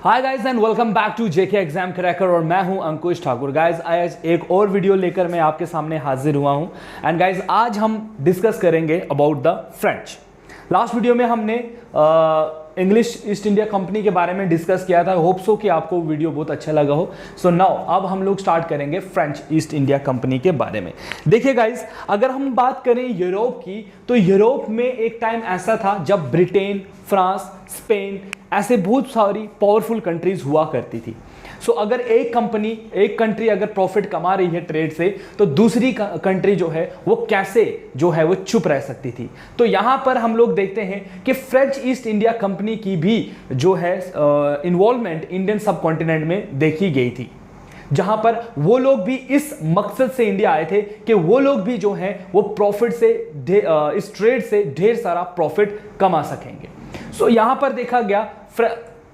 Hi guys and welcome back to JK exam cracker और मैं हूं अंकुश ठाकुर। गाइस आज एक और वीडियो लेकर मैं आपके सामने हाजिर हुआ हूं एंड गाइस आज हम डिस्कस करेंगे about the French. Last video में हमने इंग्लिश ईस्ट इंडिया कंपनी के बारे में डिस्कस किया था। होप सो कि आपको वीडियो बहुत अच्छा लगा हो। सो नाउ अब हम लोग स्टार्ट करेंगे फ्रेंच ईस्ट इंडिया कंपनी के बारे में। देखिए गाइस, अगर हम बात करें यूरोप की तो यूरोप में एक टाइम ऐसा था जब ब्रिटेन, फ्रांस, स्पेन ऐसे बहुत सारी पावरफुल कंट्रीज हुआ करती थी। सो अगर एक कंट्री अगर प्रॉफिट कमा रही है ट्रेड से तो दूसरी कंट्री जो है वो कैसे जो है वो चुप रह सकती थी। तो यहां पर हम लोग देखते हैं कि फ्रेंच ईस्ट इंडिया कंपनी की भी जो है इन्वॉल्वमेंट इंडियन सब कॉन्टिनेंट में देखी गई थी, जहां पर वो लोग भी इस मकसद से इंडिया आए थे कि वो लोग भी जो है वो प्रॉफिट से इस ट्रेड से ढेर सारा प्रॉफिट कमा सकेंगे। सो यहां पर देखा गया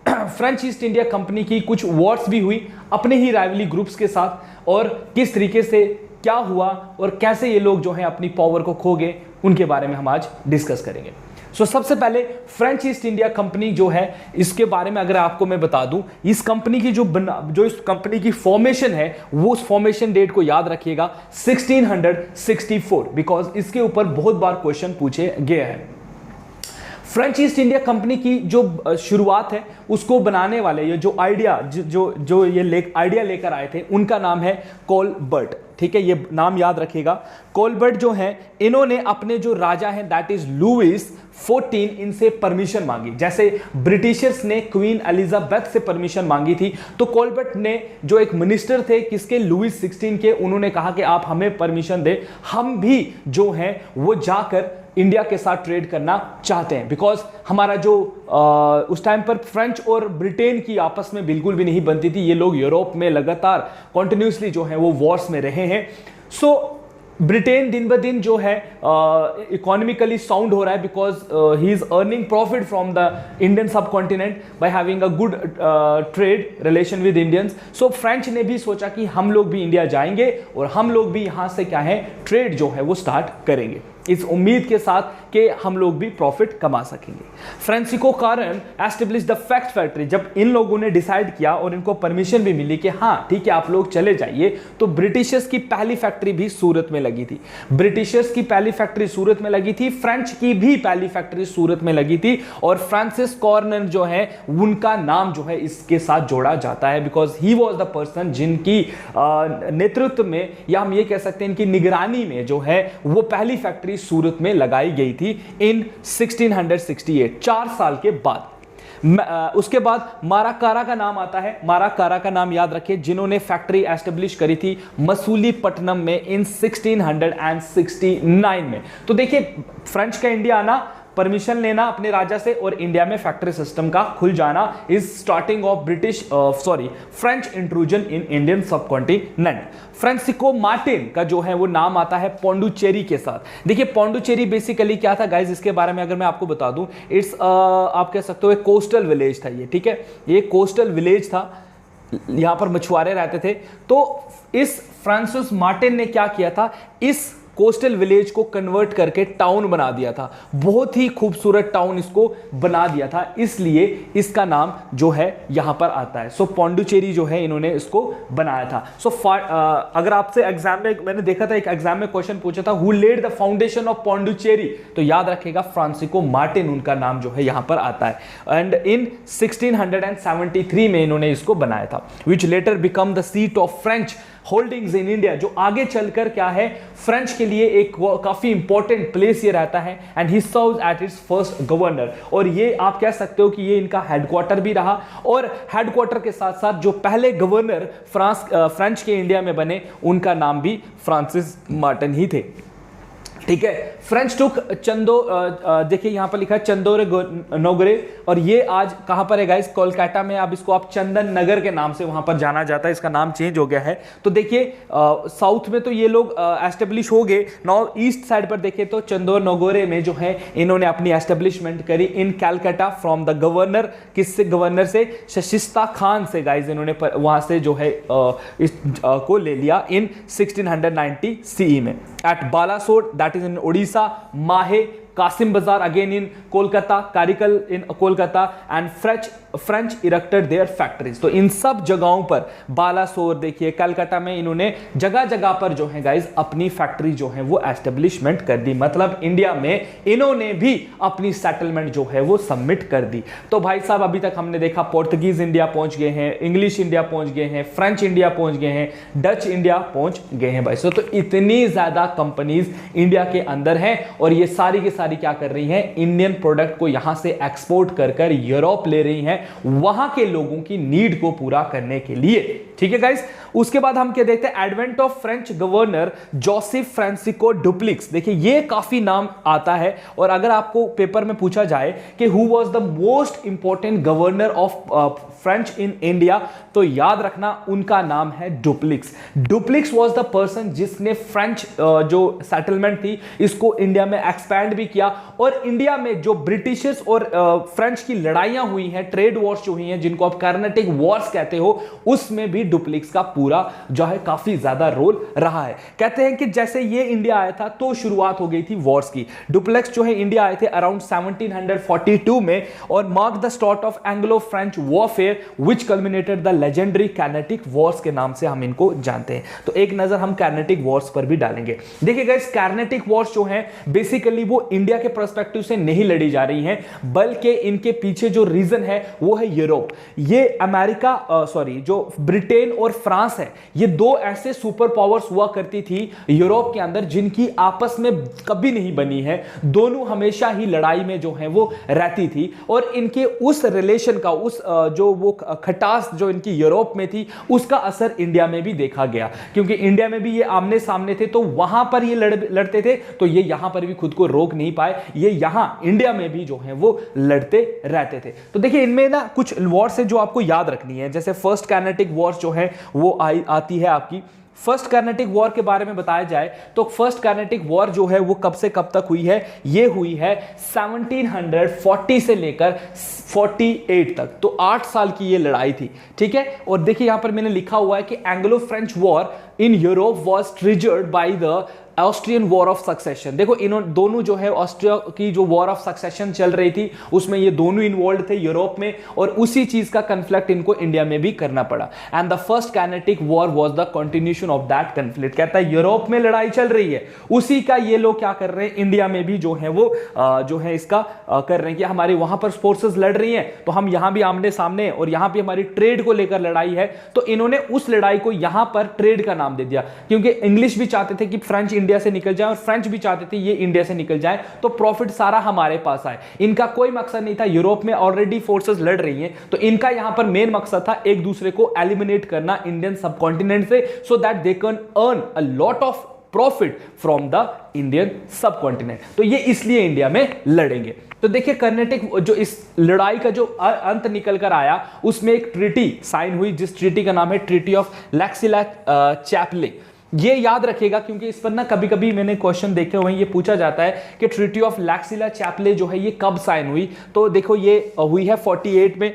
फ्रेंच ईस्ट इंडिया कंपनी की कुछ वॉर्स भी हुई अपने ही राइवली ग्रुप्स के साथ, और किस तरीके से क्या हुआ और कैसे ये लोग जो हैं अपनी पावर को खो गए उनके बारे में हम आज डिस्कस करेंगे। सो सबसे पहले फ्रेंच ईस्ट इंडिया कंपनी जो है इसके बारे में अगर आपको मैं बता दूं, इस कंपनी की जो इस कंपनी की फॉर्मेशन है वो उस फॉर्मेशन डेट को याद रखिएगा 1664, बिकॉज इसके ऊपर बहुत बार क्वेश्चन पूछे गए हैं। फ्रेंच ईस्ट इंडिया कंपनी की जो शुरुआत है उसको बनाने वाले ये जो आइडिया आइडिया लेकर आए थे उनका नाम है कोलबर्ट। ठीक है, ये नाम याद रखिएगा। कोलबर्ट जो है इन्होंने अपने जो राजा हैं दैट इज लुइस 14 इनसे परमिशन मांगी। जैसे ब्रिटिशर्स ने क्वीन एलिजाबेथ से परमिशन मांगी थी तो कोलबर्ट ने जो एक मिनिस्टर थे किसके, लुइस 16 के, उन्होंने कहा कि आप हमें परमिशन दे, हम भी जो हैं वो जाकर इंडिया के साथ ट्रेड करना चाहते हैं। बिकॉज हमारा जो उस टाइम पर फ्रेंच और ब्रिटेन की आपस में बिल्कुल भी नहीं बनती थी। ये लोग यूरोप में लगातार कॉन्टिन्यूसली जो है वो वॉर्स में रहे हैं। सो ब्रिटेन दिन ब दिन जो है इकोनॉमिकली साउंड हो रहा है because he is earning profit from the Indian subcontinent by having a good trade relation with Indians. So French ने भी सोचा कि हम लोग भी इंडिया जाएंगे और हम लोग भी यहां से क्या है ट्रेड जो है वो स्टार्ट करेंगे, इस उम्मीद के साथ कि हम लोग भी प्रॉफिट कमा सकेंगे। फ्रांसिस्को कारण एस्टेब्लिश द फैक्ट फैक्ट्री। जब इन लोगों ने डिसाइड किया और इनको परमिशन भी मिली कि हाँ ठीक है आप लोग चले जाइए, तो ब्रिटिशर्स की पहली फैक्ट्री भी सूरत में लगी थी। ब्रिटिशर्स की पहली फैक्ट्री सूरत में लगी थी, फ्रेंच की भी पहली फैक्ट्री सूरत में लगी थी, और फ्रांसिस कॉर्नर जो है उनका नाम जो है इसके साथ जोड़ा जाता है because he was the person जिनकी नेतृत्व में या हम ये कह सकते हैं इनकी निगरानी में जो है वो पहली फैक्ट्री सूरत में लगाई गई थी इन 1668, 4 साल के बाद। उसके बाद माराकारा का नाम आता है। माराकारा का नाम याद रखिए, जिन्होंने फैक्ट्री एस्टेब्लिश करी थी मसूलीपट्टनम में इन 1669 में। तो देखिए फ्रेंच का इंडिया आना, परमिशन लेना अपने राजा से और इंडिया में फैक्ट्री सिस्टम का खुल जाना is starting of French intrusion in Indian सब कॉन्टिनेंट। फ्रांसिस्को मार्टिन का जो है वो नाम आता है पौंडुचेरी के साथ। देखिए पौंडुचेरी बेसिकली क्या था गाइस, इसके बारे में अगर मैं आपको बता दूं, इट्स आप कह सकते हो एक कोस्टल विलेज था ये। ठीक है, ये कोस्टल विलेज था, यहां पर मछुआरे रहते थे। तो इस फ्रांसिस मार्टिन ने क्या किया था, इस कोस्टल विलेज को कन्वर्ट करके टाउन बना दिया था। बहुत ही खूबसूरत टाउन इसको बना दिया था, इसलिए इसका नाम जो है यहां पर आता है। सो पौंडुचेरी जो है इन्होंने इसको बनाया था। सो अगर आपसे एग्जाम में मैंने देखा था, एक एग्जाम में क्वेश्चन पूछा था who led the foundation of Pondicherry, तो याद रखेगा फ्रांसिस्को मार्टिन उनका नाम जो है यहां पर आता है। एंड इन 1673 में इन्होंने इसको बनाया था, which later become the seat of French holdings in India, जो आगे चलकर क्या है फ्रेंच के लिए एक काफी इंपॉर्टेंट प्लेस ये रहता है। And he serves at its first governor, और ये आप कह सकते हो कि ये इनका हेडक्वार्टर भी रहा, और हेडक्वार्टर के साथ साथ जो पहले गवर्नर फ्रेंच के इंडिया में बने उनका नाम भी फ्रांसिस मार्टिन ही थे। ठीक है, फ्रेंच टुक देखिए यहां पर लिखा है चंदोरे नोगरे, और ये आज कहां पर है गाइस, कोलकाता में। अब इसको आप चंदन नगर के नाम से वहां पर जाना जाता है, इसका नाम चेंज हो गया है। तो देखिए साउथ में तो ये लोग एस्टेब्लिश हो गए, नॉर्थ ईस्ट साइड पर देखें तो चंदोर नोगोरे में जो है इन्होंने अपनी एस्टेब्लिशमेंट करी इन कैलकाटा फ्रॉम द गवर्नर, किससे, गवर्नर से, शशिस्ता खान से गाइस इन्होंने वहां से जो है इस को ले लिया इन 1690 सीई में। At Balasore that is in Odisha, Mahe, Kasim Bazar again in Kolkata, Karikal in Kolkata and French erected their factories. तो इन सब जगहों पर, बालासोर देखिए, कलकत्ता में इन्होंने जगह जगह पर जो है गाइज अपनी फैक्ट्री जो है वो एस्टेब्लिशमेंट कर दी, मतलब इंडिया में इन्होंने भी अपनी सेटलमेंट जो है वो सबमिट कर दी। तो भाई साहब अभी तक हमने देखा पोर्तुगीज इंडिया पहुंच गए हैं, इंग्लिश इंडिया पहुंच गए हैं, फ्रेंच इंडिया पहुंच गए हैं, डच इंडिया पहुंच गए हैं भाई। तो इतनी ज्यादा कंपनीज इंडिया के अंदर हैं और ये सारी की सारी क्या कर रही हैं, इंडियन प्रोडक्ट को यहां से एक्सपोर्ट कर कर यूरोप ले रही हैं वहां के लोगों की नीड को पूरा करने के लिए। ठीक है गाइस, उसके बाद हम क्या देखते हैं, advent of French governor Joseph Francisco duplex. देखिए ये काफी नाम आता है और अगर आपको पेपर में पूछा जाए कि who was the most important governor of French in India, तो याद रखना उनका नाम है duplex. Duplex was the person जिसने फ्रेंच जो सेटलमेंट थी इसको इंडिया में एक्सपैंड भी किया और इंडिया में जो ब्रिटिशर्स और फ्रेंच की लड़ाइयां हुई हैं, ट्रेड वॉर्स जो हुई हैं जिनको आप कार्नेटिक वॉर्स कहते हो, उसमें भी डुप्लिक्स का पूरा जो है काफी ज्यादा रोल रहा है। कहते हैं कि जैसे ये इंडिया आया था तो शुरुआत हो गई थी वॉर्स की। डुप्लेक्स जो है इंडिया आए थे अराउंड 1742 में और mark the start of Anglo French warfare which culminated the legendary Carnatic Wars के नाम से हम इनको जानते हैं। तो एक नजर हम कार्नेटिक वॉर्स पर भी डालेंगे। देखिए गाइस, कार्नेटिक वॉर्स जो है बेसिकली वो इंडिया के पर्सपेक्टिव से नहीं लड़ी जा रही हैं, बल्कि इनके पीछे जो रीजन है वो है यूरोप। ये अमेरिका जो ब्रिटेन और फ्रांस है, ये दो ऐसे सुपर पावर्स हुआ करती थी यूरोप के अंदर जिनकी आपस में कभी नहीं बनी है, दोनों हमेशा ही लड़ाई में जो है वो रहती थी और इनके उस रिलेशन का, उस जो वो खटास जो इनकी यूरोप में थी उसका असर इंडिया में भी देखा गया, क्योंकि इंडिया में भी ये आमने सामने थे तो वहां पर ये लड़ते थे तो ये यहां पर भी खुद को रोक नहीं पाए, ये यहां इंडिया में भी जो है वो लड़ते रहते थे। तो देखिए इनमें ना कुछ वॉर्स है जो आपको याद रखनी है, जैसे फर्स्ट कार्नेटिक वॉर जो है वो आती है आपकी। फर्स्ट कार्नेटिक वॉर के बारे में बताया जाए तो फर्स्ट कार्नेटिक वॉर जो है वो कब से कब तक हुई है, ये हुई है 1740 से लेकर 48 तक, तो 8 साल की ये लड़ाई थी। ठीक है, और देखिए यहां पर मैंने लिखा हुआ है कि Anglo French war in Europe was triggered by the Austrian war of succession. देखो इन दोनों जो है ऑस्ट्रिया की जो वॉर ऑफ सक्सेशन चल रही थी उसमें ये दोनों इन्वॉल्व थे यूरोप में और उसी चीज का कन्फ्लिक्ट इनको इंडिया में भी करना पड़ा। And the first Carnatic war was the continuation of that conflict. कहता है यूरोप में लड़ाई चल रही है, उसी का ये लोग क्या कर रहे हैं, इंडिया में भी जो है वो जो है इसका कर रहे हैं कि हमारी वहां पर फोर्सेस लड़ रही हैं तो हम यहां भी आमने सामने, और यहां भी हमारी ट्रेड को लेकर लड़ाई है तो इन्होंने उस लड़ाई को यहां पर ट्रेड का नाम दे दिया, क्योंकि इंग्लिश भी चाहते थे कि फ्रेंच इंडिया से निकल जाए और फ्रेंच भी चाहते थे ये इंडिया से निकल जाए तो प्रॉफिट सारा हमारे पास आए। इनका कोई मकसद नहीं था, यूरोप में ऑलरेडी फोर्सेस लड़ रही हैं तो इनका यहां पर मेन मकसद था एक दूसरे को एलिमिनेट करना इंडियन सबकॉन्टिनेंट से, so that they can earn a lot of profit from the Indian subcontinent. तो ये इसलिए इंडिया में लड़ेंगे। तो देखिए कर्नेटिक जो इस लड़ाई का जो अंत निकल कर आया उसमें एक ट्रीटी साइन हुई जिस ट्रीटी का नाम है ट्रीटी ऑफ लैक्सिला चैपले। ये याद रखिएगा क्योंकि इस पर ना कभी कभी मैंने क्वेश्चन देखे हुए हैं, ये पूछा जाता है कि ट्रीटी ऑफ लैक्सिला चैपले जो है ये कब साइन हुई। तो देखो ये हुई है 48 में,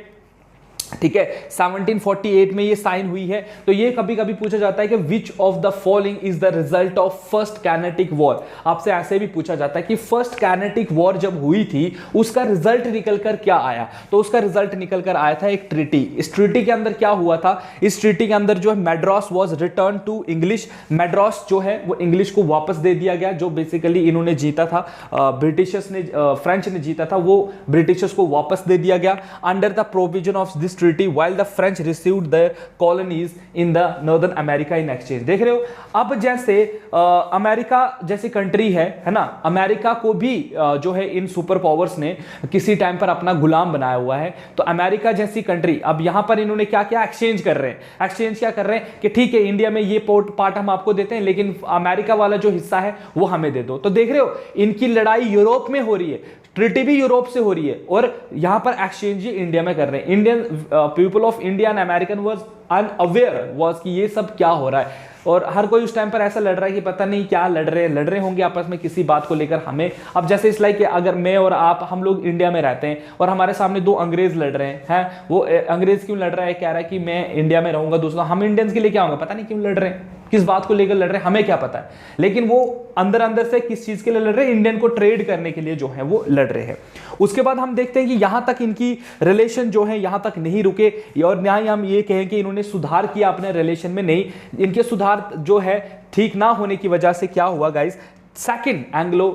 ठीक है, 1748 में ये साइन हुई है। तो ये कभी कभी पूछा जाता है कि which of the following is the result of first Carnatic war. आपसे ऐसे भी पूछा जाता है कि फर्स्ट कार्नेटिक वॉर जब हुई थी उसका रिजल्ट निकल कर क्या आया, तो उसका रिजल्ट निकल कर आया था एक ट्रीटी। इस ट्रीटी के अंदर क्या हुआ था, इस ट्रीटी के अंदर जो है Madras was return to English. Madras जो है वो इंग्लिश को वापस दे दिया गया, जो बेसिकली इन्होंने जीता था, ब्रिटिशर्स ने, फ्रेंच ने जीता था, वो ब्रिटिशर्स को वापस दे दिया गया under the provision of this treaty while the French received their colonies in the Northern America in exchange। देख रहे हो, अब जैसे अमेरिका जैसी कंट्री है ना, अमेरिका को भी जो है इन सुपर पावर्स ने किसी टाइम पर अपना गुलाम बनाया हुआ है। तो अमेरिका जैसी कंट्री अब यहां पर इन्होंने क्या किया, एक्सचेंज कर रहे हैं। एक्सचेंज क्या कर रहे हैं कि ठीक है इंडिया में ये पार्ट हम आपको देते हैं लेकिन अमेरिका वाला जो हिस्सा है वो हमें दे दो। तो देख रहे हो इनकी लड़ाई यूरोप में हो रही है, ट्रीटी भी यूरोप से हो रही है और यहां पर एक्सचेंज ही इंडिया में कर रहे हैं। Indian people of India and American was unaware was कि ये सब क्या हो रहा है। और हर कोई उस टाइम पर ऐसा लड़ रहा है कि पता नहीं क्या लड़ रहे होंगे आपस में किसी बात को लेकर। हमें अब जैसे इस लाइक अगर मैं और आप हम लोग इंडिया में रहते हैं और हमारे सामने दो अंग्रेज लड़ रहे हैं, वो अंग्रेज क्यों लड़ रहा है, कह रहा है कि मैं इंडिया में रहूंगा, दूसरा हम इंडियंस के लिए क्या होगा, पता नहीं क्यों लड़ रहे हैं, किस बात को लेकर लड़ रहे हैं, हमें क्या पता है। लेकिन वो अंदर अंदर से किस चीज के लिए लड़ रहे हैं, इंडियन को ट्रेड करने के लिए जो है वो लड़ रहे हैं। उसके बाद हम देखते हैं कि यहां तक इनकी रिलेशन जो है यहां तक नहीं रुके, और ना ही हम ये कहें कि इन्होंने सुधार किया अपने रिलेशन में, नहीं, इनके सुधार जो है ठीक ना होने की वजह से क्या हुआ guys, second Anglo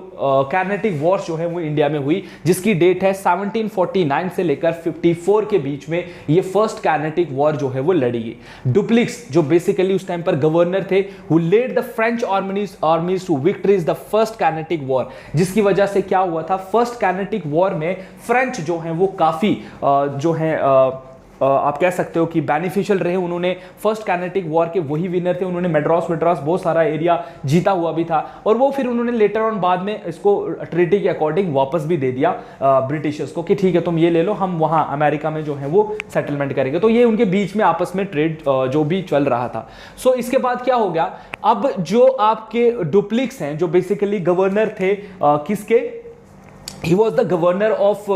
Carnatic war जो है वो इंडिया में हुई, जिसकी डेट है 1749 से लेकर 54 के बीच में ये फर्स्ट कार्नेटिक वॉर जो है वो लड़ी गई। डुप्लिक्स जो बेसिकली उस टाइम पर गवर्नर थे, who led the French armies to victories the first Carnatic war, जिसकी वजह से क्या हुआ था, फर्स्ट कार्नेटिक वॉर में फ्रेंच जो है वो काफी जो है आप कह सकते हो कि बेनिफिशियल रहे। उन्होंने फर्स्ट कार्नेटिक वॉर के वही विनर थे, उन्होंने मेड्रास बहुत सारा एरिया जीता हुआ भी था, और वो फिर उन्होंने लेटर ऑन बाद में इसको ट्रीटी के अकॉर्डिंग वापस भी दे दिया ब्रिटिशर्स को कि ठीक है तुम ये ले लो, हम वहां अमेरिका में जो है वो सेटलमेंट करेंगे। तो ये उनके बीच में आपस में ट्रेड जो भी चल रहा था। सो इसके बाद क्या हो गया, अब जो आपके डुप्लिक्स हैं जो बेसिकली गवर्नर थे किसके, he was the governor of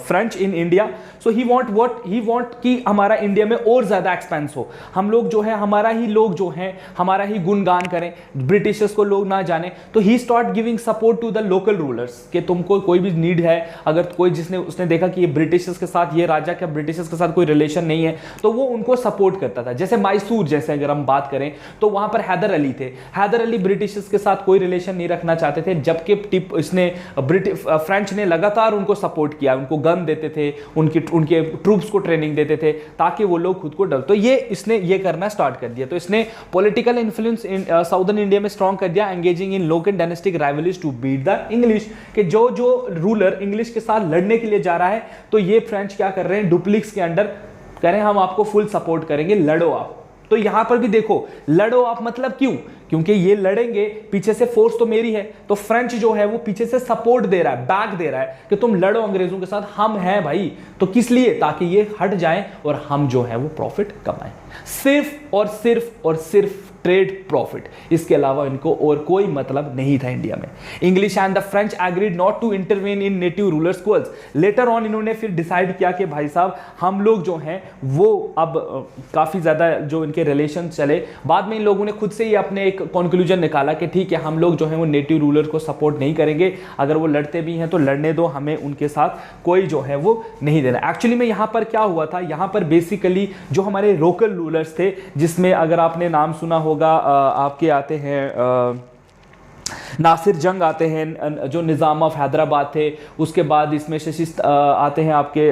French in India, so he want कि हमारा इंडिया में और ज्यादा एक्सपेंस हो, हम लोग जो है हमारा ही लोग जो हैं हमारा ही गुणगान करें, ब्रिटिशर्स को लोग ना जाने। तो he start giving support to the local rulers कि तुमको कोई भी नीड है, अगर कोई उसने देखा कि ये ब्रिटिशर्स के साथ, ये राजा का ब्रिटिशर्स के साथ कोई रिलेशन नहीं है, तो वो उनको सपोर्ट करता था। जैसे मैसूर जैसे अगर हम बात करें तो वहां पर हैदर अली थे, हैदर अली ब्रिटिशर्स के साथ कोई रिलेशन नहीं रखना चाहते थे, जबकि इसने फ्रेंच ने लगातार उनको सपोर्ट किया, उनको गन देते थे, उनके ट्रूप्स को ट्रेनिंग देते थे ताकि वो लोग खुद को डर, तो ये इसने ये करना स्टार्ट कर दिया। तो इसने political influence in southern India में स्ट्रॉन्ग कर दिया, engaging in local dynastic rivalries to beat the English, कि जो रूलर इंग्लिश के साथ लड़ने के लिए जा रहा है तो ये फ्रेंच क्या कर रहे हैं, डुप्लिक्स के अंडर कह रहे हैं हम आपको फुल सपोर्ट करेंगे, लड़ो आप। तो यहां पर भी देखो लड़ो आप मतलब क्यों, क्योंकि ये लड़ेंगे, पीछे से फोर्स तो मेरी है, तो फ्रेंच जो है वो पीछे से सपोर्ट दे रहा है, बैक दे रहा है कि तुम लड़ो अंग्रेजों के साथ, हम हैं भाई। तो किस लिए, ताकि ये हट जाएं और हम जो है वो प्रॉफिट कमाएं, सिर्फ और सिर्फ ट्रेड प्रॉफिट, इसके अलावा इनको और कोई मतलब नहीं था इंडिया में। English and the French agreed not to intervene in native rulers quarrels. Later on इन्होंने फिर डिसाइड किया कि भाई साहब हम लोग जो हैं वो अब काफी ज्यादा जो इनके रिलेशन चले, बाद में इन लोगों ने खुद से ही अपने एक कंक्लूजन निकाला कि ठीक है हम लोग जो है वो नेटिव रूलर को सपोर्ट नहीं करेंगे, अगर वो लड़ते भी हैं तो लड़ने दो, हमें उनके साथ कोई जो है वो नहीं देना। एक्चुअली में यहां पर क्या हुआ था, यहां पर बेसिकली जो हमारे लोकल रूलर्स थे, जिसमें अगर आपने नाम सुना होगा आपके आते हैं नासिर जंग आते हैं जो निज़ाम ऑफ हैदराबाद थे, उसके बाद इसमें शशिस्त आते हैं आपके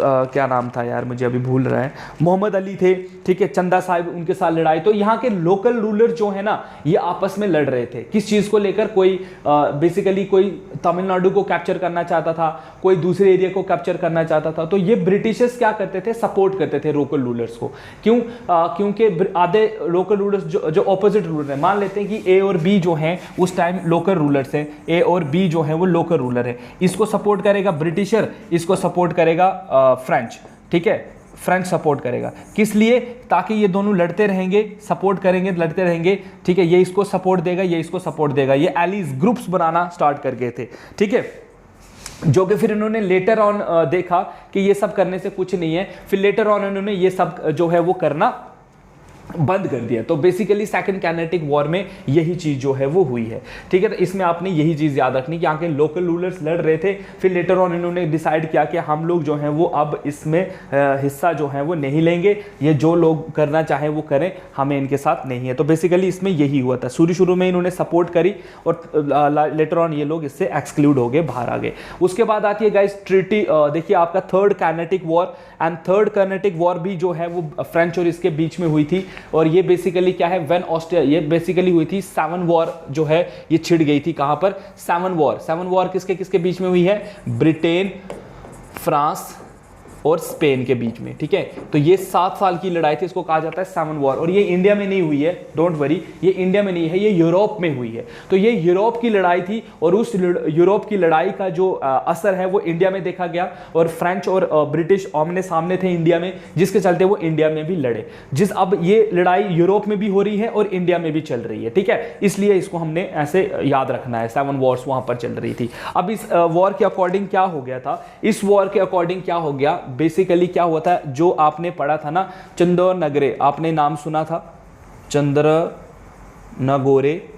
क्या नाम था यार मुझे अभी भूल रहा है, मोहम्मद अली थे, ठीक है, चंदा साहिब, उनके साथ लड़ाई। तो यहाँ के लोकल रूलर जो है ना ये आपस में लड़ रहे थे, किस चीज़ को लेकर, कोई बेसिकली कोई तमिलनाडु को कैप्चर करना चाहता था, कोई दूसरे एरिया को कैप्चर करना चाहता था। तो ये ब्रिटिशर्स क्या करते थे, सपोर्ट करते थे लोकल रूलर्स को, क्यों, क्योंकि आधे लोकल रूलर्स जो ऑपोजिट रूलर है, मान लेते हैं कि ए और बी जो हैं उस टाइम लोकल रूलर्स हैं, ए और बी जो है वो लोकल रूलर है, इसको सपोर्ट करेगा ब्रिटिशर, इसको सपोर्ट करेगा फ्रेंच, ठीक है, फ्रेंच सपोर्ट करेगा, किस लिए, ताकि ये दोनों लड़ते रहेंगे, सपोर्ट करेंगे, लड़ते रहेंगे, ठीक है, ये इसको सपोर्ट देगा, ये इसको सपोर्ट देगा, ये एलीज ग्रुप्स बनाना स्टार्ट कर गए थे, ठीक है, जो कि फिर इन्होंने लेटर ऑन देखा कि ये सब करने से कुछ नहीं है, फिर लेटर ऑन इन्होंने ये सब जो है वो करना बंद कर दिया। तो बेसिकली सेकंड कैनेटिक वॉर में यही चीज जो है वो हुई है, ठीक है। तो इसमें आपने यही चीज याद रखनी कि यहाँ के लोकल रूलर्स लड़ रहे थे, फिर लेटर ऑन इन्होंने डिसाइड किया कि हम लोग जो हैं वो अब इसमें हिस्सा जो है वो नहीं लेंगे, ये जो लोग करना चाहे वो करें, हमें इनके साथ नहीं है। तो बेसिकली इसमें यही हुआ था, शुरू में इन्होंने सपोर्ट करी और लेटर ऑन ये लोग इससे एक्सक्लूड हो गए, बाहर आ गए। उसके बाद आती है गाइस ट्रीटी, देखिए आपका third kinetic war, and third kinetic war भी जो है वो फ्रेंच और इसके बीच में हुई थी, और ये बेसिकली क्या है, व्हेन ऑस्ट्रेलिया, ये बेसिकली हुई थी सेवन वॉर जो है ये छिड़ गई थी, कहां पर, सेवन वॉर किसके किसके बीच में हुई है, ब्रिटेन, फ्रांस, और स्पेन के बीच में, ठीक है। तो ये 7 साल की लड़ाई थी, इसको कहा जाता है 7 वॉर। और ये इंडिया में नहीं हुई है, डोंट वरी, ये इंडिया में नहीं है, ये यूरोप में हुई है। तो ये यूरोप की लड़ाई थी और उस यूरोप की लड़ाई का जो असर है वो इंडिया में देखा गया और फ्रेंच और ब्रिटिश आमने सामने थे इंडिया में, जिसके चलते वो इंडिया में भी लड़े। अब ये लड़ाई यूरोप में भी हो रही है और इंडिया में भी चल रही है, ठीक है, इसलिए इसको हमने ऐसे याद रखना है। 7 वॉर्स वहां पर चल रही थी। अब इस वॉर के अकॉर्डिंग क्या हो गया था, इस वॉर के अकॉर्डिंग क्या हो गया, बेसिकली क्या हुआ था, जो आपने पढ़ा था ना चंदो नगरे, आपने नाम सुना था चंद्र नगोरे,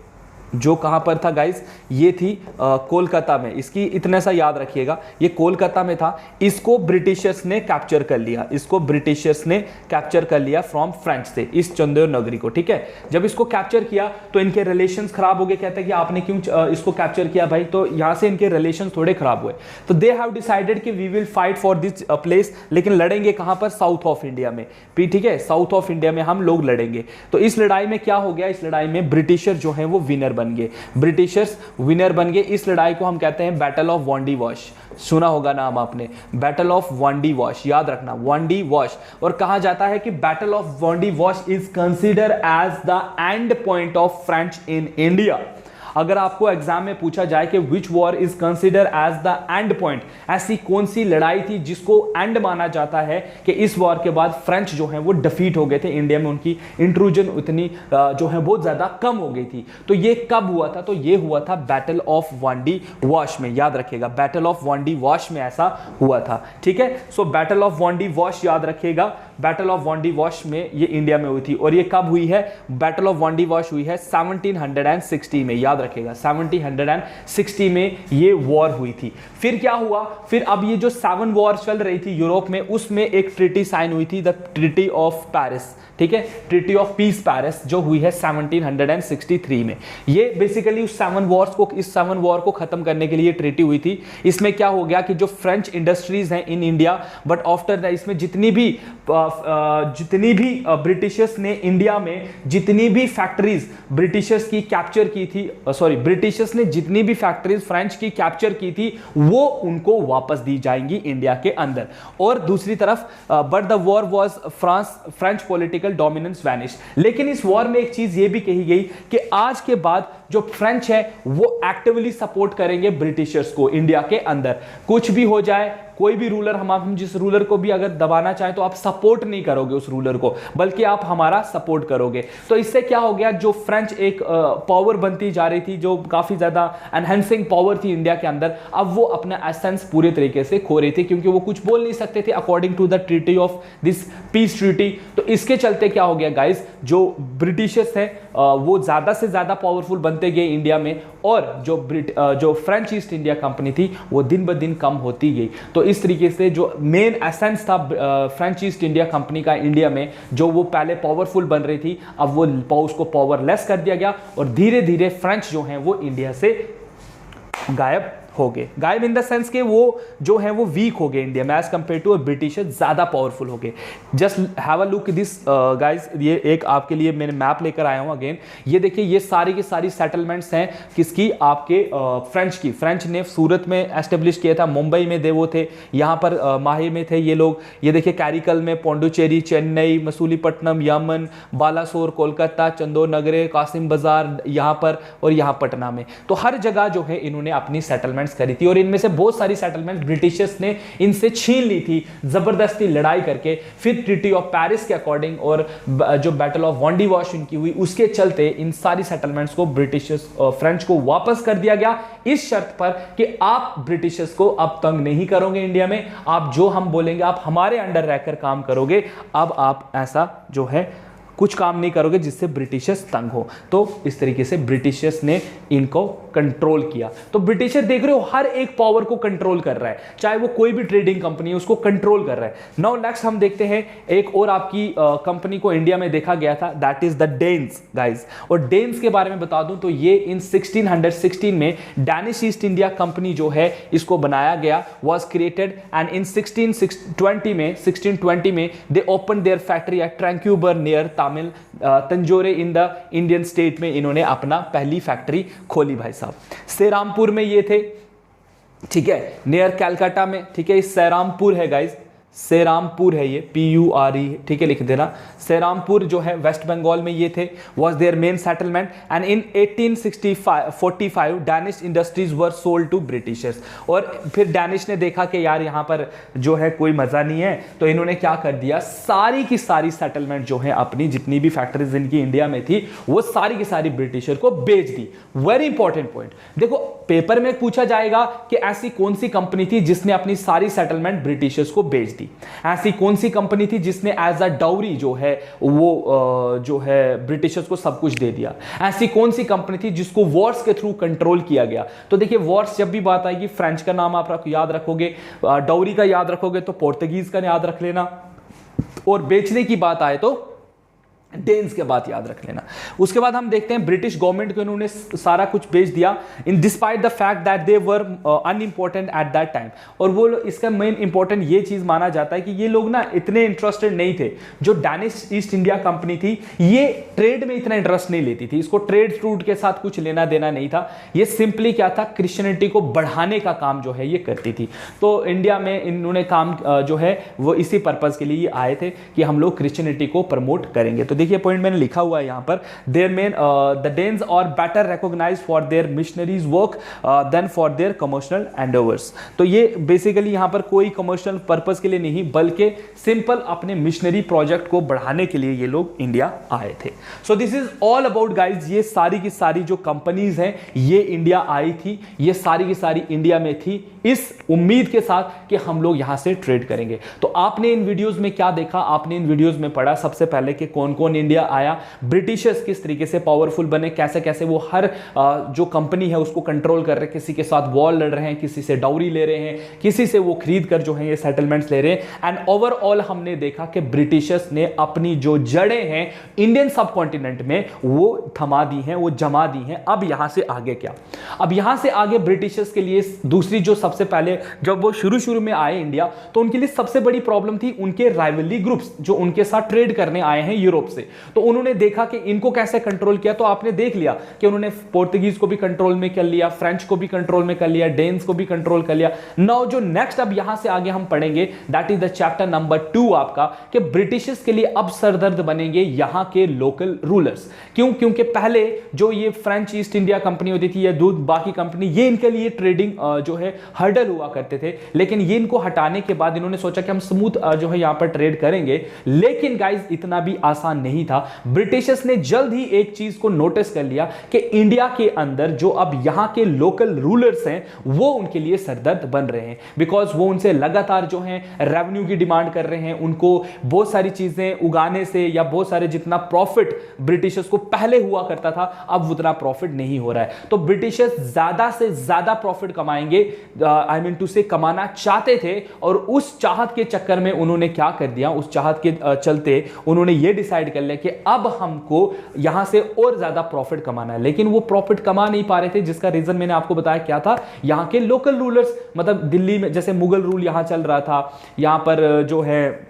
जो कहां पर था गाइस, ये थी कोलकाता में। इसकी इतना सा याद रखिएगा, ये कोलकाता में था। इसको ब्रिटिशर्स ने कैप्चर कर लिया, इसको ब्रिटिशर्स ने कैप्चर कर लिया फ्रॉम फ्रेंच से, इस चंदेर नगरी को, ठीक है। जब इसको कैप्चर किया तो इनके रिलेशंस खराब हो गए। कहते हैं कि आपने क्यों इसको कैप्चर किया भाई, तो यहां से इनके रिलेशंस थोड़े खराब हुए। तो दे हैव डिसाइडेड कि we will fight for this place, लेकिन लड़ेंगे कहां पर, साउथ ऑफ इंडिया में, ठीक है, साउथ ऑफ इंडिया में हम लोग लड़ेंगे। तो इस लड़ाई में क्या हो गया, इस लड़ाई में ब्रिटिशर जो है वो विनर बन गए, ब्रिटिशर्स विनर बन गए। इस लड़ाई को हम कहते हैं बैटल ऑफ वांडी वॉश, सुना होगा नाम आपने, बैटल ऑफ वांडी वॉश, याद रखना वांडी वॉश। और कहा जाता है कि battle of Wandiwash is consider as the end point of French in India. अगर आपको एग्जाम में पूछा जाए कि which war is consider as the end point, ऐसी कौन सी लड़ाई थी जिसको एंड माना जाता है कि इस वॉर के बाद फ्रेंच जो है वो डिफीट हो गए थे, इंडिया में उनकी इंट्रूजन उतनी जो है बहुत ज्यादा कम हो गई थी। तो ये कब हुआ था, तो ये हुआ था बैटल ऑफ वांडी वॉश में, याद रखिएगा, बैटल ऑफ वांडी वॉश में ऐसा हुआ था, ठीक है। सो बैटल ऑफ वांडी वॉश याद रखिएगा, बैटल ऑफ वांडी वॉश में ये इंडिया में हुई थी। और ये कब हुई है, बैटल ऑफ वांडी वॉश हुई है 1760 में, याद रखेगा 1760 में ये वॉर हुई थी। फिर क्या हुआ, फिर अब ये जो 7 वॉर चल रही थी यूरोप में, उसमें एक ट्रीटी साइन हुई थी, द ट्रीटी ऑफ पेरिस, ठीक है, ट्रीटी ऑफ पीस पेरिस, जो हुई है 1763 में। ये बेसिकली उस 7 वॉर्स को, इस 7 वॉर को खत्म करने के लिए ट्रीटी हुई थी। इसमें क्या हो गया कि जो फ्रेंच इंडस्ट्रीज हैं in India, but after that इसमें जितनी भी ब्रिटिशर्स ने इंडिया में जितनी भी फैक्ट्रीज ब्रिटिशर्स की कैप्चर की थी, ब्रिटिशर्स ने जितनी भी फैक्ट्रीज फ्रेंच की कैप्चर की थी वो उनको वापस दी जाएंगी इंडिया के अंदर। और दूसरी तरफ but the war was French political dominance vanish. लेकिन इस वॉर में एक चीज ये भी कही गई कि आज के बाद जो फ्रेंच है वो एक्टिवली सपोर्ट करेंगे ब्रिटिशर्स को इंडिया के अंदर। कुछ भी हो जाए, कोई भी रूलर, हम जिस रूलर को भी अगर दबाना चाहें तो आप सपोर्ट नहीं करोगे उस रूलर को, बल्कि आप हमारा सपोर्ट करोगे। तो इससे क्या हो गया, जो फ्रेंच एक पावर बनती जा रही थी, जो काफी ज्यादा एनहेंसिंग पावर थी इंडिया के अंदर, अब वो अपना एसेंस पूरे तरीके से खो रही थी, क्योंकि वो कुछ बोल नहीं सकते थे according to the treaty of this peace treaty. तो इसके चलते क्या हो गया गाइस, जो ब्रिटिशर्स हैं वो ज्यादा से ज्यादा पावरफुल बनते गए इंडिया में, और जो फ्रेंच ईस्ट इंडिया कंपनी थी वो दिन ब दिन कम होती गई। तो इस तरीके से जो मेन एसेंस था फ्रेंच ईस्ट इंडिया कंपनी का इंडिया में, जो वो पहले पावरफुल बन रही थी, अब वो उसको पावरलेस कर दिया गया और धीरे धीरे फ्रेंच जो हैं वो इंडिया से गायब हो गए। गायब इन द सेंस के वो जो है वो वीक हो गए इंडिया में एज कंपेयर टू, और ब्रिटिशर्स ज्यादा पावरफुल हो गए। Just have a look this guys, ये एक आपके लिए मैंने मैप लेकर आया हूं अगेन। ये देखिए, ये सारी की सारी सेटलमेंट्स हैं किसकी, आपके फ्रेंच की। फ्रेंच ने सूरत में एस्टेब्लिश किया था, मुंबई में वो थे, यहाँ पर माहे में थे ये लोग। ये देखिए कैरिकल में, पौंडुचेरी, चेन्नई, मसूलीपट्टनम, यमन, बालासोर, कोलकाता, चंदो नगरे, कासिम बाजार, यहाँ पर और यहाँ पटना में। तो हर जगह जो है इन्होंने अपनी सेटलमेंट करी थी, और इनमें से बहुत सारी सेटलमेंट ब्रिटिशर्स ने इनसे छीन ली थी जबरदस्ती लड़ाई करके। फिर ट्रीटी ऑफ पेरिस के अकॉर्डिंग और जो बैटल ऑफ वांडी वॉश उनकी हुई, उसके चलते इन सारी सेटलमेंट्स को ब्रिटिशर्स फ्रेंच को वापस कर दिया गया, इस शर्त पर कि आप ब्रिटिशर्स को अब तंग नहीं करोगे इंडिया में, आप जो हम बोलेंगे आप हमारे अंडर रहकर काम करोगे। अब आप ऐसा जो है कुछ काम नहीं करोगे जिससे ब्रिटिशर्स तंग हो। तो इस तरीके से ब्रिटिशर्स ने इनको कंट्रोल किया। तो ब्रिटिशर देख रहे हो हर एक पावर को कंट्रोल कर रहा है, चाहे वो कोई भी ट्रेडिंग कंपनी है उसको कंट्रोल कर रहा है। नाउ नेक्स्ट हम देखते हैं एक और आपकी कंपनी को इंडिया में देखा गया था, that is the Danes guys. और डेन्स के बारे में बता दूं तो ये इन 1616 में डैनिश ईस्ट इंडिया कंपनी जो है इसको बनाया गया, वाज क्रिएटेड, एंड इन 1620 में they open their factory at Tranquebar near Tanjore in the Indian state में इन्होंने अपना पहली फैक्ट्री खोली भाई साहब। सेरामपुर में ये थे, ठीक है, नियर कैलकाटा में, ठीक है, इस सेरामपुर है गाइज, सेरामपुर है ये, PURE, ठीक है, लिख देना। सेरामपुर जो है वेस्ट बंगाल में ये थे, was their main settlement. And in 1845 Danish industries were sold to Britishers. और फिर डैनिश ने देखा कि यार यहाँ पर जो है कोई मजा नहीं है, तो इन्होंने क्या कर दिया, सारी की सारी सेटलमेंट जो है अपनी जितनी भी फैक्ट्रीज इनकी इंडिया में थी वो सारी की सारी ब्रिटिशर को बेच दी। वेरी इंपॉर्टेंट पॉइंट, देखो पेपर में पूछा जाएगा कि ऐसी कौन सी कंपनी थी जिसने अपनी सारी सेटलमेंट ब्रिटिशर्स को बेच दी, ऐसी कौन सी कंपनी थी जिसने एज अ डाउरी जो है वो जो है ब्रिटिशर्स को सब कुछ दे दिया, ऐसी कौन सी कंपनी थी जिसको वॉर्स के थ्रू कंट्रोल किया गया। तो देखिए वॉर्स जब भी बात आएगी, फ्रेंच का नाम आप याद रखोगे, डाउरी का याद रखोगे तो पोर्तुगीज का याद रख लेना, और बेचने की बात आए तो डेन्स के बात याद रख लेना। उसके बाद हम देखते हैं ब्रिटिश गवर्नमेंट को इन्होंने सारा कुछ बेच दिया, in despite the fact that they were unimportant at that time. और वो इसका मेन इंपॉर्टेंट ये चीज माना जाता है कि ये लोग ना इतने इंटरेस्टेड नहीं थे, जो डैनिश ईस्ट इंडिया कंपनी थी ये ट्रेड में इतना इंटरेस्ट नहीं लेती थी, इसको ट्रेड रूट के साथ कुछ लेना देना नहीं था, ये सिंपली क्या था, क्रिश्चियनिटी को बढ़ाने का काम जो है ये करती थी। तो इंडिया में इन्होंने काम जो है वो इसी पर्पज के लिए आए थे कि हम लोग क्रिश्चियनिटी को प्रमोट करेंगे। तो देखिए पॉइंट मैंने लिखा हुआ है यहां पर, their main the Danes are better recognised for their missionaries work than for their commercial endeavours. तो ये बेसिकली यहां पर कोई कमर्शियल पर्पस के लिए नहीं बल्कि सिंपल अपने मिशनरी प्रोजेक्ट को बढ़ाने के लिए ये लोग इंडिया आए थे। So this is all about guys, ये सारी की सारी जो कंपनीज हैं ये इंडिया आई थी, ये सारी की सारी इंडिया में थी इस उम्मीद के साथ कि हम लोग यहां से ट्रेड करेंगे। तो आपने इन वीडियोस में क्या देखा, आपने इन वीडियोस में पढ़ा सबसे पहले कि कौन कौन इंडिया आया, ब्रिटिशर्स किस तरीके से पावरफुल बने, कैसे कैसे वो हर जो कंपनी है उसको कंट्रोल कर रहे हैं, किसी के साथ वॉर लड़ रहे हैं, किसी से डाउरी ले रहे हैं, किसी से वो खरीद कर जो है ये सेटलमेंट्स ले रहे हैं। एंड ओवरऑल हमने देखा कि ब्रिटिशर्स ने अपनी जो जड़ें हैं इंडियन सब कॉन्टिनेंट में वो थमा दी हैं, वो जमा दी हैं। अब यहां से आगे क्या, अब यहां से आगे ब्रिटिशर्स के लिए दूसरी जो सबसे पहले जब वो शुरू में आए इंडिया तो उनके लिए सबसे बड़ी प्रॉब्लम थी उनके राइवलरी ग्रुप्स जो उनके साथ ट्रेड करने आए हैं यूरोप से। तो उन्होंने देखा कि इनको कैसे कंट्रोल किया, तो आपने देख लिया कि उन्होंने पोर्तुगीज को भी कंट्रोल में कर लिया, फ्रेंच को भी कंट्रोल में कर लिया, डेन्स को भी कंट्रोल कर लिया। नाउ जो नेक्स्ट अब यहां से आगे हम पढ़ेंगे that is the chapter number 2 आपका, कि ब्रिटिशर्स के लिए अब सरदर्द बनेंगे यहां के लोकल रूलर्स। क्यों? क्योंकि पहले जो ये फ्रेंच ईस्ट इंडिया कंपनी होती थी या दूध बाकी कंपनी, ये इनके लिए ट्रेडिंग जो है हर्डल हुआ करते थे, लेकिन ये इनको हटाने के बाद इन्होंने सोचा कि हम स्मूथ जो है यहां पर ट्रेड करेंगे। लेकिन गाइस इतना भी आसान नहीं था। ब्रिटिशर्स ने जल्द ही एक चीज को नोटिस कर लिया कि इंडिया के अंदर जो अब यहां के लोकल रूलर्स हैं वो उनके लिए सरदर्द बन रहे हैं, बिकॉज वो उनसे लगातार जो है रेवेन्यू की डिमांड कर रहे हैं, उनको बहुत सारी चीजें उगाने से या बहुत सारे जितना प्रॉफिट ब्रिटिशर्स को पहले हुआ करता था अब उतना प्रॉफिट नहीं हो रहा है। तो ब्रिटिशर्स ज्यादा से ज्यादा प्रॉफिट कमाएंगे, आई मीन टू से कमाना चाहते थे, और उस चाहत के चक्कर में उन्होंने क्या कर दिया, उस चाहत के चलते उन्होंने ये डिसाइड कर लिया कि अब हमको यहां से और ज्यादा प्रॉफिट कमाना है। लेकिन वो प्रॉफिट कमा नहीं पा रहे थे, जिसका रीजन मैंने आपको बताया क्या था, यहां के लोकल रूलर्स, मतलब दिल्ली में जैसे मुगल रूल यहां चल रहा था, यहां पर जो है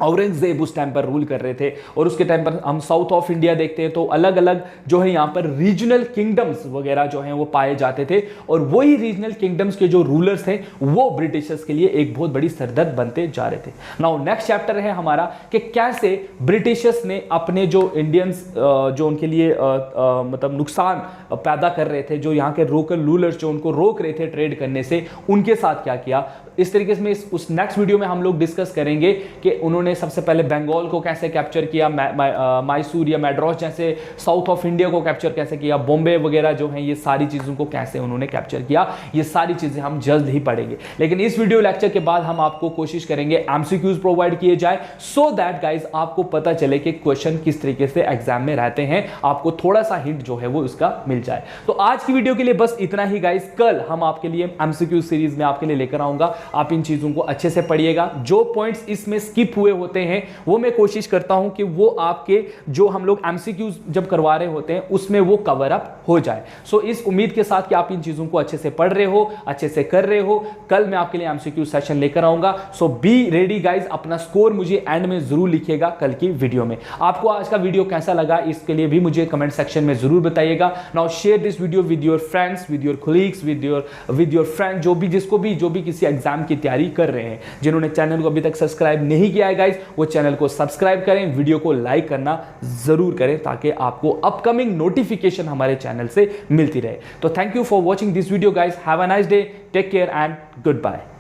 औरंगजेब उस टाइम पर रूल कर रहे थे, और उसके टाइम पर हम साउथ ऑफ इंडिया देखते हैं तो अलग अलग जो है यहां पर रीजनल किंगडम्स वगैरह जो हैं वो पाए जाते थे, और वही रीजनल किंगडम्स के जो रूलर्स थे वो ब्रिटिशर्स के लिए एक बहुत बड़ी सरदर्द बनते जा रहे थे। नाउ नेक्स्ट चैप्टर है हमारा कि कैसे ब्रिटिशर्स ने अपने जो इंडियंस जो उनके लिए मतलब नुकसान पैदा कर रहे थे, जो यहाँ के लोकल रूलर्स जो उनको रोक रहे थे ट्रेड करने से, उनके साथ क्या किया। इस तरीके से उस नेक्स्ट वीडियो में हम लोग डिस्कस करेंगे कि उन्होंने सबसे पहले बंगाल को कैसे कैप्चर किया, मैसूर या मैड्रास जैसे साउथ ऑफ इंडिया को कैप्चर कैसे किया, बॉम्बे वगैरह जो है ये सारी चीजों को कैसे उन्होंने कैप्चर किया, ये सारी चीजें हम जल्द ही पढ़ेंगे। लेकिन इस वीडियो लेक्चर के बाद हम आपको कोशिश करेंगे एमसीक्यूज प्रोवाइड किए जाए, सो दैट गाइज आपको पता चले कि क्वेश्चन किस तरीके से एग्जाम में रहते हैं, आपको थोड़ा सा हिंट जो है वो उसका मिल जाए। तो आज की वीडियो के लिए बस इतना ही गाइज। कल हम आपके लिए एमसीक्यूज सीरीज में आपके लिए लेकर आऊंगा, आप इन चीजों को अच्छे से पढ़िएगा। जो पॉइंट्स इसमें स्किप हुए हुए होते हैं वो मैं कोशिश करता हूं कि वो आपके जो हम लोग एमसीक्यूज जब करवा रहे होते हैं उसमें वो कवर अप हो जाए। सो इस उम्मीद के साथ कि आप इन चीजों को अच्छे से पढ़ रहे हो, अच्छे से कर रहे हो, कल मैं आपके लिए एमसीक्यू सेशन लेकर आऊंगा। सो बी रेडी गाइज, अपना स्कोर मुझे एंड में जरूर लिखिएगा कल की वीडियो में। आपको आज का वीडियो कैसा लगा इसके लिए भी मुझे कमेंट सेक्शन में जरूर बताइएगा। Now share this video with your friends, with your colleagues, with your friend, जो भी किसी एग्जाम की तैयारी कर रहे हैं। जिन्होंने चैनल को अभी तक सब्सक्राइब नहीं किया है गाइज, वो चैनल को सब्सक्राइब करें, वीडियो को लाइक करना जरूर करें ताकि आपको अपकमिंग नोटिफिकेशन हमारे चैनल से मिलती रहे। तो thank you for watching this video guys, have a nice day, take care and good bye.